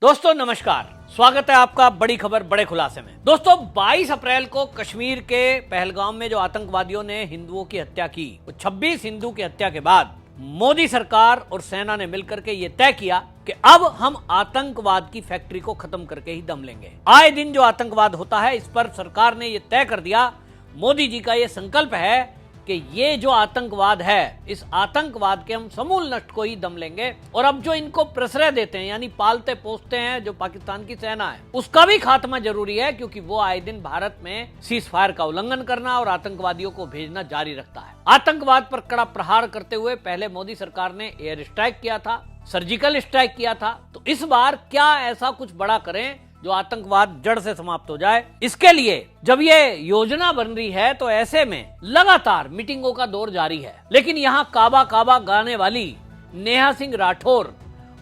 दोस्तों नमस्कार, स्वागत है आपका बड़ी खबर बड़े खुलासे में। दोस्तों 22 अप्रैल को कश्मीर के पहलगाम में जो आतंकवादियों ने हिंदुओं की हत्या की, वो 26 हिंदू की हत्या के बाद मोदी सरकार और सेना ने मिलकर के ये तय किया कि अब हम आतंकवाद की फैक्ट्री को खत्म करके ही दम लेंगे। आए दिन जो आतंकवाद होता है, इस पर सरकार ने ये तय कर दिया, मोदी जी का ये संकल्प है कि ये जो आतंकवाद है, इस आतंकवाद के हम समूल नष्ट को ही दम लेंगे। और अब जो इनको प्रश्रय देते हैं, यानी पालते पोसते हैं जो पाकिस्तान की सेना है, उसका भी खात्मा जरूरी है, क्योंकि वो आए दिन भारत में सीज फायर का उल्लंघन करना और आतंकवादियों को भेजना जारी रखता है। आतंकवाद पर कड़ा प्रहार करते हुए पहले मोदी सरकार ने एयर स्ट्राइक किया था, सर्जिकल स्ट्राइक किया था, तो इस बार क्या ऐसा कुछ बड़ा करें जो आतंकवाद जड़ से समाप्त हो जाए। इसके लिए जब ये योजना बन रही है, तो ऐसे में लगातार मीटिंगों का दौर जारी है। लेकिन यहाँ काबा काबा गाने वाली नेहा सिंह राठौर,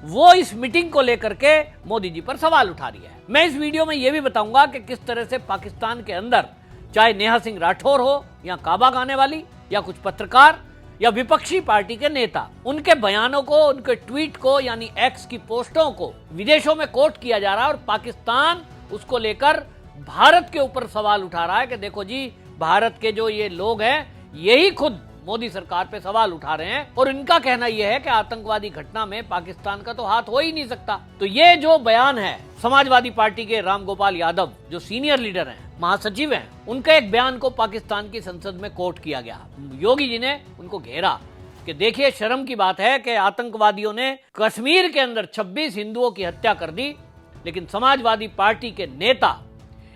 वो इस मीटिंग को लेकर के मोदी जी पर सवाल उठा रही है। मैं इस वीडियो में ये भी बताऊंगा कि किस तरह से पाकिस्तान के अंदर, चाहे नेहा सिंह राठौर हो या काबा गाने वाली या कुछ पत्रकार या विपक्षी पार्टी के नेता, उनके बयानों को, उनके ट्वीट को, यानी एक्स की पोस्टों को विदेशों में कोट किया जा रहा है और पाकिस्तान उसको लेकर भारत के ऊपर सवाल उठा रहा है कि देखो जी, भारत के जो ये लोग हैं, यही खुद मोदी सरकार पे सवाल उठा रहे हैं और इनका कहना यह है कि आतंकवादी घटना में पाकिस्तान का तो हाथ हो ही नहीं सकता। तो ये जो बयान है समाजवादी पार्टी के रामगोपाल यादव, जो सीनियर लीडर हैं, महासचिव हैं, उनका एक बयान को पाकिस्तान की संसद में कोट किया गया। योगी जी ने उनको घेरा कि देखिए, शर्म की बात है कि आतंकवादियों ने कश्मीर के अंदर 26 हिंदुओं की हत्या कर दी, लेकिन समाजवादी पार्टी के नेता,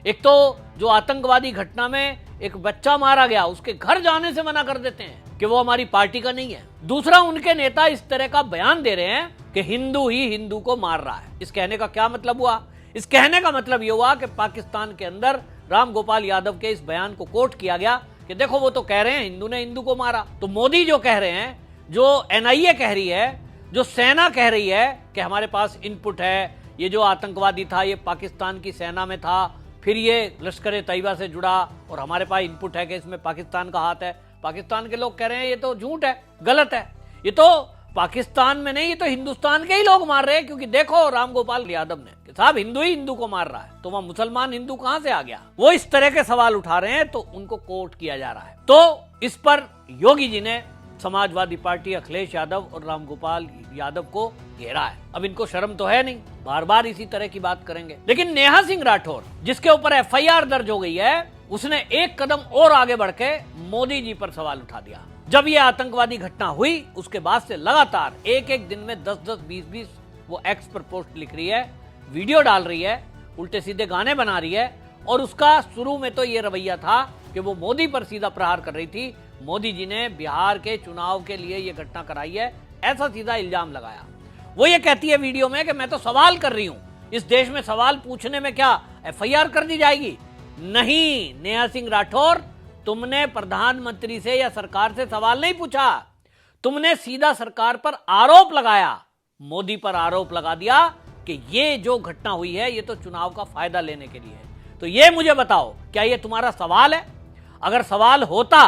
एक तो जो आतंकवादी घटना में एक बच्चा मारा गया, उसके घर जाने से मना कर देते हैं कि वो हमारी पार्टी का नहीं है। दूसरा, उनके नेता इस तरह का बयान दे रहे हैं कि हिंदू ही हिंदू को मार रहा है। इस कहने का क्या मतलब हुआ? इस कहने का मतलब ये हुआ कि पाकिस्तान के अंदर रामगोपाल यादव के इस बयान को कोट किया गया कि देखो, वो तो कह रहे हैं हिंदू ने हिंदू को मारा। तो मोदी जो कह रहे हैं, जो एनआईए कह रही है, जो सेना कह रही है कि हमारे पास इनपुट है, ये जो आतंकवादी था ये पाकिस्तान की सेना में था, फिर ये लश्कर तैयबा से जुड़ा और हमारे पास इनपुट है कि इसमें पाकिस्तान का हाथ है। पाकिस्तान के लोग कह रहे हैं ये तो झूठ है, गलत है, ये तो पाकिस्तान में नहीं, ये तो हिंदुस्तान के ही लोग मार रहे हैं, क्योंकि देखो रामगोपाल यादव ने कि साहब हिंदू ही हिंदू को मार रहा है, तो वह मुसलमान हिंदू कहां से आ गया? वो इस तरह के सवाल उठा रहे हैं, तो उनको कोर्ट किया जा रहा है। तो इस पर योगी जी ने समाजवादी पार्टी, अखिलेश यादव और रामगोपाल यादव को घेरा है। अब इनको शर्म तो है नहीं, बार बार इसी तरह की बात करेंगे। लेकिन नेहा सिंह राठौर, जिसके ऊपर एफआईआर दर्ज हो गई है, उसने एक कदम और आगे बढ़ के मोदी जी पर सवाल उठा दिया। जब ये आतंकवादी घटना हुई, उसके बाद से लगातार एक एक दिन में 10-10, 20-20 वो एक्स पर पोस्ट लिख रही है, वीडियो डाल रही है, उल्टे सीधे गाने बना रही है। और उसका शुरू में तो ये रवैया था कि वो मोदी पर सीधा प्रहार कर रही थी, मोदी जी ने बिहार के चुनाव के लिए ये घटना कराई है, ऐसा सीधा इल्जाम लगाया। वो ये कहती है वीडियो में कि मैं तो सवाल कर रही हूं, इस देश में सवाल पूछने में क्या एफआईआर कर दी जाएगी? नहीं, नेहा सिंह राठौर, तुमने प्रधानमंत्री से या सरकार से सवाल नहीं पूछा, तुमने सीधा सरकार पर आरोप लगाया, मोदी पर आरोप लगा दिया कि ये जो घटना हुई है ये तो चुनाव का फायदा लेने के लिए है। तो ये मुझे बताओ, क्या ये तुम्हारा सवाल है? अगर सवाल होता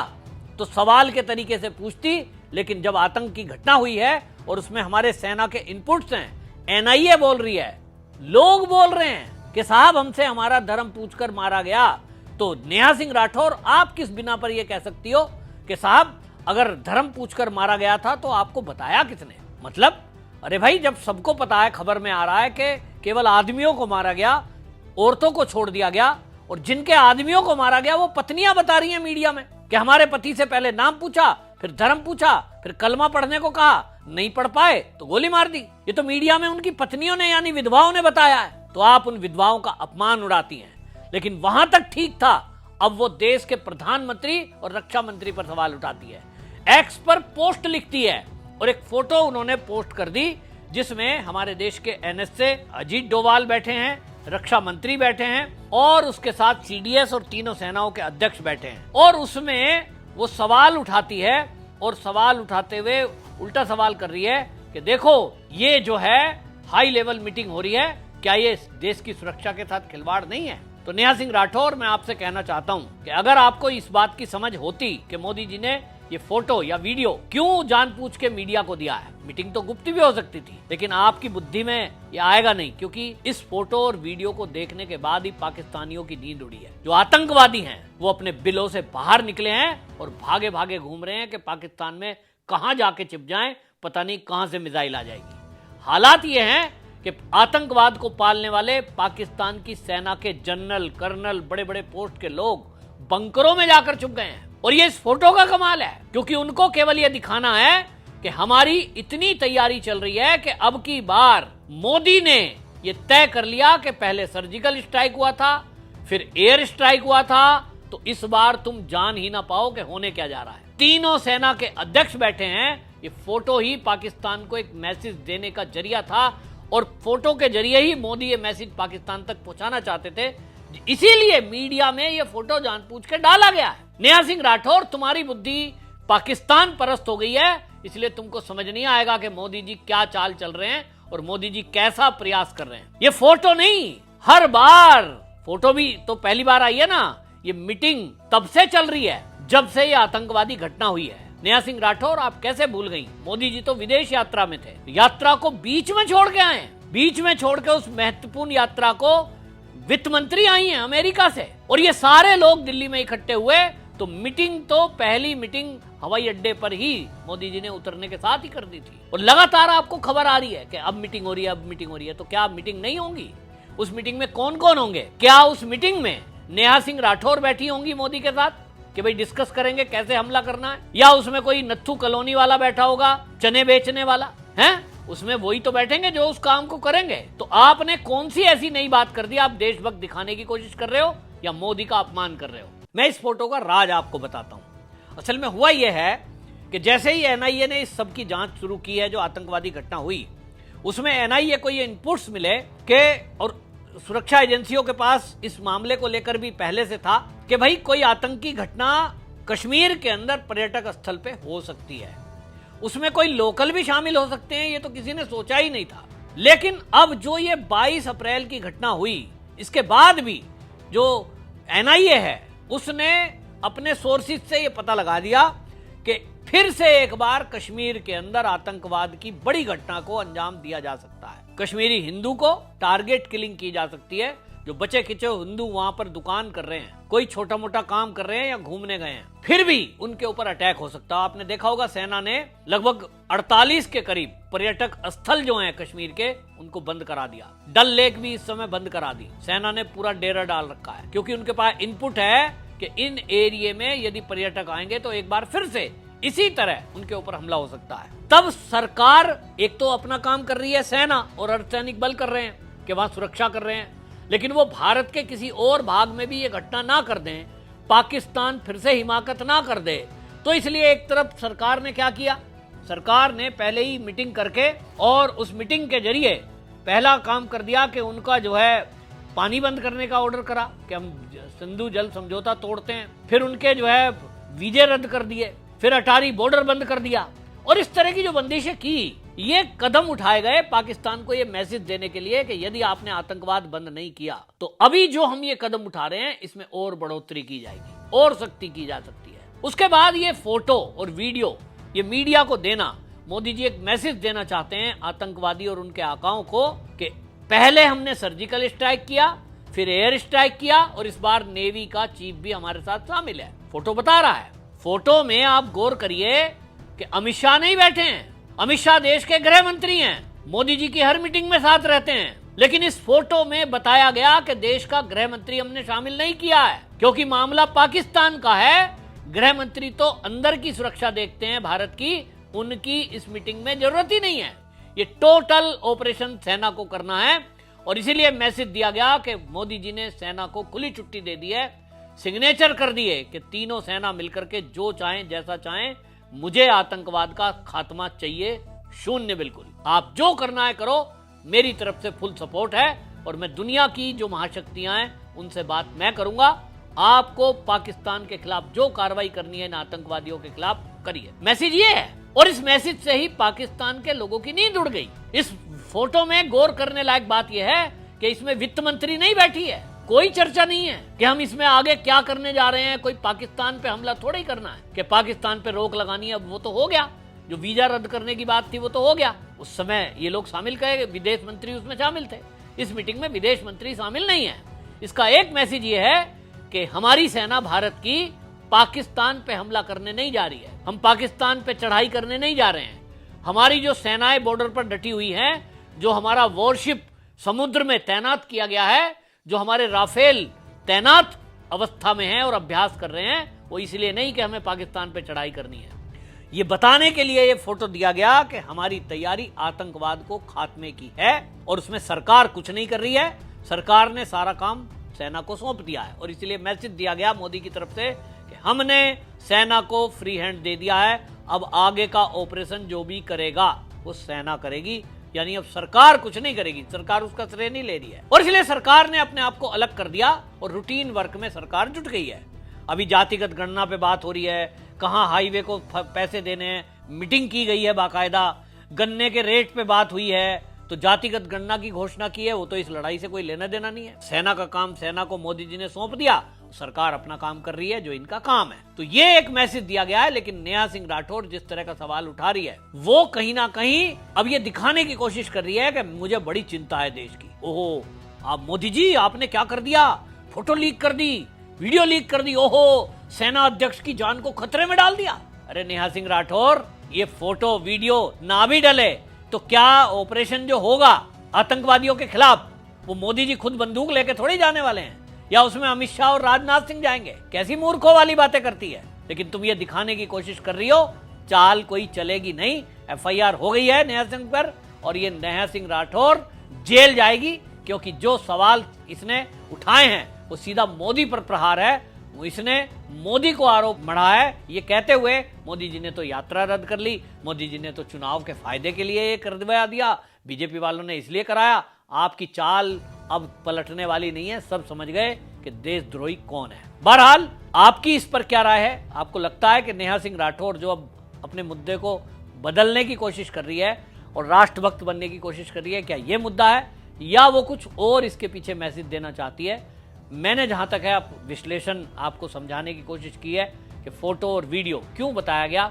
तो सवाल के तरीके से पूछती, लेकिन जब आतंक की घटना हुई है और उसमें हमारे सेना के इनपुट्स हैं, एनआईए बोल रही है, लोग बोल रहे हैं कि साहब हमसे हमारा धर्म पूछकर मारा गया, तो नेहा सिंह राठौर आप किस बिना पर यह कह सकती हो कि साहब अगर धर्म पूछकर मारा गया था तो आपको बताया किसने? मतलब अरे भाई, जब सबको पता है, खबर में आ रहा है कि केवल आदमियों को मारा गया, औरतों को छोड़ दिया गया, और जिनके आदमियों को मारा गया वो पत्नियां बता रही हैं मीडिया में कि हमारे पति से पहले नाम पूछा, फिर धर्म पूछा, फिर कलमा पढ़ने को कहा, नहीं पढ़ पाए तो गोली मार दी। ये तो मीडिया में उनकी पत्नियों ने, यानी विधवाओं ने बताया है। तो आप उन विधवाओं का अपमान उड़ाती हैं। लेकिन वहां तक ठीक था, अब वो देश के प्रधानमंत्री और रक्षा मंत्री पर सवाल उठाती है, एक्स पर पोस्ट लिखती है, और एक फोटो उन्होंने पोस्ट कर दी जिसमें हमारे देश के एनएसए अजीत डोभाल बैठे हैं, रक्षा मंत्री बैठे हैं, और उसके साथ सीडीएस और तीनों सेनाओं के अध्यक्ष बैठे हैं। और उसमें वो सवाल उठाती है, और सवाल उठाते हुए उल्टा सवाल कर रही है कि देखो ये जो है हाई लेवल मीटिंग हो रही है, क्या ये देश की सुरक्षा के साथ खिलवाड़ नहीं है? तो नेहा सिंह राठौर, मैं आपसे कहना चाहता हूं कि अगर आपको इस बात की समझ होती कि मोदी जी ने ये फोटो या वीडियो क्यों जानबूझ के मीडिया को दिया है? मीटिंग तो गुप्त भी हो सकती थी, लेकिन आपकी बुद्धि में ये आएगा नहीं, क्योंकि इस फोटो और वीडियो को देखने के बाद ही पाकिस्तानियों की नींद उड़ी है। जो आतंकवादी हैं वो अपने बिलों से बाहर निकले हैं और भागे भागे घूम रहे हैं कि पाकिस्तान में कहां जाके छिप जाएं, पता नहीं कहां से मिसाइल आ जाएगी। हालात ये हैं कि आतंकवाद को पालने वाले पाकिस्तान की सेना के जनरल, कर्नल, बड़े बड़े पोस्ट के लोग बंकरों में जाकर छुप गए हैं। और ये इस फोटो का कमाल है, क्योंकि उनको केवल ये दिखाना है कि हमारी इतनी तैयारी चल रही है कि अब की बार मोदी ने ये तय कर लिया कि पहले सर्जिकल स्ट्राइक हुआ था, फिर एयर स्ट्राइक हुआ था, तो इस बार तुम जान ही ना पाओ कि होने क्या जा रहा है। तीनों सेना के अध्यक्ष बैठे हैं। ये फोटो ही पाकिस्तान को एक मैसेज देने का जरिया था और फोटो के जरिए ही मोदी ये मैसेज पाकिस्तान तक पहुंचाना चाहते थे। इसीलिए मीडिया में ये फोटो जानबूझ के डाला गया है। नेहा सिंह राठौर, तुम्हारी बुद्धि पाकिस्तान परस्त हो गई है, इसलिए तुमको समझ नहीं आएगा कि मोदी जी क्या चाल चल रहे हैं और मोदी जी कैसा प्रयास कर रहे हैं। ये फोटो नहीं, हर बार फोटो भी तो पहली बार आई है ना, ये मीटिंग तब से चल रही है जब से ये आतंकवादी घटना हुई है। नेहा सिंह राठौर, आप कैसे भूल गई? मोदी जी तो विदेश यात्रा में थे, यात्रा को बीच में छोड़ के आए। बीच में छोड़ के उस महत्वपूर्ण यात्रा को वित्त मंत्री आई हैं अमेरिका से, और ये सारे लोग दिल्ली में इकट्ठे हुए। तो मीटिंग तो पहली मीटिंग हवाई अड्डे पर ही मोदी जी ने उतरने के साथ ही कर दी थी, और लगातार आपको खबर आ रही है कि अब मीटिंग हो रही है, अब मीटिंग हो रही है। तो क्या मीटिंग नहीं होंगी? उस मीटिंग में कौन कौन होंगे? क्या उस मीटिंग में नेहा सिंह राठौर बैठी होंगी मोदी के साथ कि भाई डिस्कस करेंगे कैसे हमला करना है? या उसमें कोई नत्थू कॉलोनी वाला बैठा होगा, चने बेचने वाला है? उसमें वही तो बैठेंगे जो उस काम को करेंगे। तो आपने कौन सी ऐसी नई बात कर दी? आप देशभक्त दिखाने की कोशिश कर रहे हो या मोदी का अपमान कर रहे हो? मैं इस फोटो का राज आपको बताता हूं। असल में हुआ यह है कि जैसे ही एनआईए ने इस सब की जांच शुरू की है, जो आतंकवादी घटना हुई, उसमें एनआईए को ये इनपुट्स मिले कि, और सुरक्षा एजेंसियों के पास इस मामले को लेकर भी पहले से था कि भाई कोई आतंकी घटना कश्मीर के अंदर पर्यटक स्थल पे हो सकती है, उसमें कोई लोकल भी शामिल हो सकते हैं। ये तो किसी ने सोचा ही नहीं था। लेकिन अब जो ये 22 अप्रैल की घटना हुई, इसके बाद भी जो एनआईए है उसने अपने सोर्सेज से ये पता लगा दिया कि फिर से एक बार कश्मीर के अंदर आतंकवाद की बड़ी घटना को अंजाम दिया जा सकता है। कश्मीरी हिंदू को टारगेट किलिंग की जा सकती है। जो बचे खिंचे हिंदू वहां पर दुकान कर रहे हैं, कोई छोटा मोटा काम कर रहे हैं या घूमने गए हैं, फिर भी उनके ऊपर अटैक हो सकता है। आपने देखा होगा सेना ने लगभग 48 के करीब पर्यटक स्थल जो हैं कश्मीर के, उनको बंद करा दिया। डल लेक भी इस समय बंद करा दी। सेना ने पूरा डेरा डाल रखा है, क्योंकि उनके पास इनपुट है कि इन एरिया में यदि पर्यटक आएंगे तो एक बार फिर से इसी तरह उनके ऊपर हमला हो सकता है। तब सरकार एक तो अपना काम कर रही है, सेना और अर्धसैनिक बल कर रहे हैं कि वहां सुरक्षा कर रहे हैं, लेकिन वो भारत के किसी और भाग में भी ये घटना ना कर दें, पाकिस्तान फिर से हिमाकत ना कर दे। तो इसलिए एक तरफ सरकार ने क्या किया, सरकार ने पहले ही मीटिंग करके और उस मीटिंग के जरिए पहला काम कर दिया कि उनका जो है पानी बंद करने का ऑर्डर करा कि हम सिंधु जल समझौता तोड़ते हैं। फिर उनके जो है वीजे रद्द कर दिए, फिर अटारी बॉर्डर बंद कर दिया, और इस तरह की जो बंदिशें की, ये कदम उठाए गए पाकिस्तान को ये मैसेज देने के लिए कि यदि आपने आतंकवाद बंद नहीं किया तो अभी जो हम ये कदम उठा रहे हैं इसमें और बढ़ोतरी की जाएगी, और सख्ती की जा सकती है। उसके बाद ये फोटो और वीडियो ये मीडिया को देना, मोदी जी एक मैसेज देना चाहते हैं आतंकवादी और उनके आकाओं को कि पहले हमने सर्जिकल स्ट्राइक किया, फिर एयर स्ट्राइक किया, और इस बार नेवी का चीफ भी हमारे साथ शामिल है। फोटो बता रहा है। फोटो में आप गौर करिए कि अमित शाह नहीं बैठे हैं। अमित शाह देश के गृह मंत्री हैं, मोदी जी की हर मीटिंग में साथ रहते हैं, लेकिन इस फोटो में बताया गया कि देश का गृह मंत्री हमने शामिल नहीं किया है, क्योंकि मामला पाकिस्तान का है। गृह मंत्री तो अंदर की सुरक्षा देखते हैं भारत की, उनकी इस मीटिंग में जरूरत ही नहीं है। ये टोटल ऑपरेशन सेना को करना है, और इसीलिए मैसेज दिया गया कि मोदी जी ने सेना को खुली छुट्टी दे दी है, सिग्नेचर कर दिए कि तीनों सेना मिलकर के जो चाहें जैसा चाहें, मुझे आतंकवाद का खात्मा चाहिए, शून्य बिल्कुल। आप जो करना है करो, मेरी तरफ से फुल सपोर्ट है, और मैं दुनिया की जो महाशक्तियां हैं उनसे बात मैं करूंगा। आपको पाकिस्तान के खिलाफ जो कार्रवाई करनी है, इन आतंकवादियों के खिलाफ करिए। मैसेज ये है, और इस मैसेज से ही पाकिस्तान के लोगों की नींद उड़ गई। इस फोटो में गौर करने लायक बात यह है कि इसमें वित्त मंत्री नहीं बैठी है, कोई चर्चा नहीं है कि हम इसमें आगे क्या करने जा रहे हैं। कोई पाकिस्तान पे हमला थोड़ा ही करना है कि पाकिस्तान पे रोक लगानी है। अब वो तो हो गया, जो वीजा रद्द करने की बात थी वो तो हो गया। उस समय ये लोग शामिल कहे, विदेश मंत्री उसमें शामिल थे। इस मीटिंग में विदेश मंत्री शामिल नहीं है। इसका एक मैसेज ये है कि हमारी सेना भारत की पाकिस्तान पे हमला करने नहीं जा रही है, हम पाकिस्तान पे चढ़ाई करने नहीं जा रहे हैं। हमारी जो सेनाएं बॉर्डर पर डटी हुई हैं, जो हमारा वॉरशिप समुद्र में तैनात किया गया है, जो हमारे राफेल तैनात अवस्था में हैं और अभ्यास कर रहे हैं, वो इसलिए नहीं कि हमें पाकिस्तान पे चढ़ाई करनी है। ये बताने के लिए ये फोटो दिया गया कि हमारी तैयारी आतंकवाद को खात्मे की है और उसमें सरकार कुछ नहीं कर रही है। सरकार ने सारा काम सेना को सौंप दिया है और इसलिए मैसेज दिया गया मोदी की तरफ से कि हमने सेना को फ्री हैंड दे दिया है, अब आगे का ऑपरेशन जो भी करेगा वो सेना करेगी। यानी अब सरकार कुछ नहीं करेगी, सरकार उसका श्रेय नहीं ले रही है। और इसलिए सरकार ने अपने आप को अलग कर दिया और रूटीन वर्क में सरकार जुट गई है। अभी जातिगत गणना पे बात हो रही है, कहां हाईवे को पैसे देने हैं, मीटिंग की गई है बाकायदा, गन्ने के रेट पे बात हुई है, तो जातिगत गणना की घोषणा की है। वो तो इस लड़ाई से कोई लेना देना नहीं है। सेना का काम सेना को मोदी जी ने सौंप दिया, सरकार अपना काम कर रही है जो इनका काम है। तो ये एक मैसेज दिया गया है। लेकिन नेहा सिंह राठौर जिस तरह का सवाल उठा रही है, वो कहीं ना कहीं अब ये दिखाने की कोशिश कर रही है कि मुझे बड़ी चिंता है देश की। ओहो, आप मोदी जी आपने क्या कर दिया, फोटो लीक कर दी, वीडियो लीक कर दी, ओहो सेना अध्यक्ष की जान को खतरे में डाल दिया। अरे नेहा सिंह राठौर, ये फोटो वीडियो ना भी डले तो क्या ऑपरेशन जो होगा आतंकवादियों के खिलाफ, वो मोदी जी खुद बंदूक लेके थोड़ी जाने वाले हैं, या उसमें अमित शाह और राजनाथ सिंह जाएंगे? कैसी मूर्खों वाली बातें करती है। लेकिन तुम ये दिखाने की कोशिश कर रही हो, चाल कोई चलेगी नहीं। एफआईआर हो गई है नेहा सिंह पर और ये नेहा सिंह राठौर जेल जाएगी, क्योंकि जो सवाल इसने उठाए हैं वो सीधा मोदी पर प्रहार है। वो इसने मोदी को आरोप मढ़ा है, ये कहते हुए मोदी जी ने तो यात्रा रद्द कर ली, मोदी जी ने तो चुनाव के फायदे के लिए ये करवा दिया, बीजेपी वालों ने इसलिए कराया। आपकी चाल अब पलटने वाली नहीं है, सब समझ गए कि देशद्रोही कौन है। बहरहाल आपकी इस पर क्या राय है? आपको लगता है कि नेहा सिंह राठौर जो अब अपने मुद्दे को बदलने की कोशिश कर रही है और राष्ट्रभक्त बनने की कोशिश कर रही है, क्या यह मुद्दा है या वो कुछ और इसके पीछे मैसेज देना चाहती है? मैंने जहां तक है विश्लेषण आपको समझाने की कोशिश की है कि फोटो और वीडियो क्यों बताया गया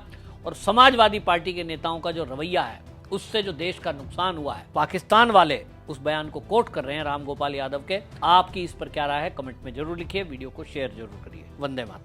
और समाजवादी पार्टी के नेताओं का जो रवैया है उससे जो देश का नुकसान हुआ है। पाकिस्तान वाले उस बयान को कोट कर रहे हैं राम गोपाल यादव के। आपकी इस पर क्या राय है कमेंट में जरूर लिखिए, वीडियो को शेयर जरूर करिए। वंदे मातरम।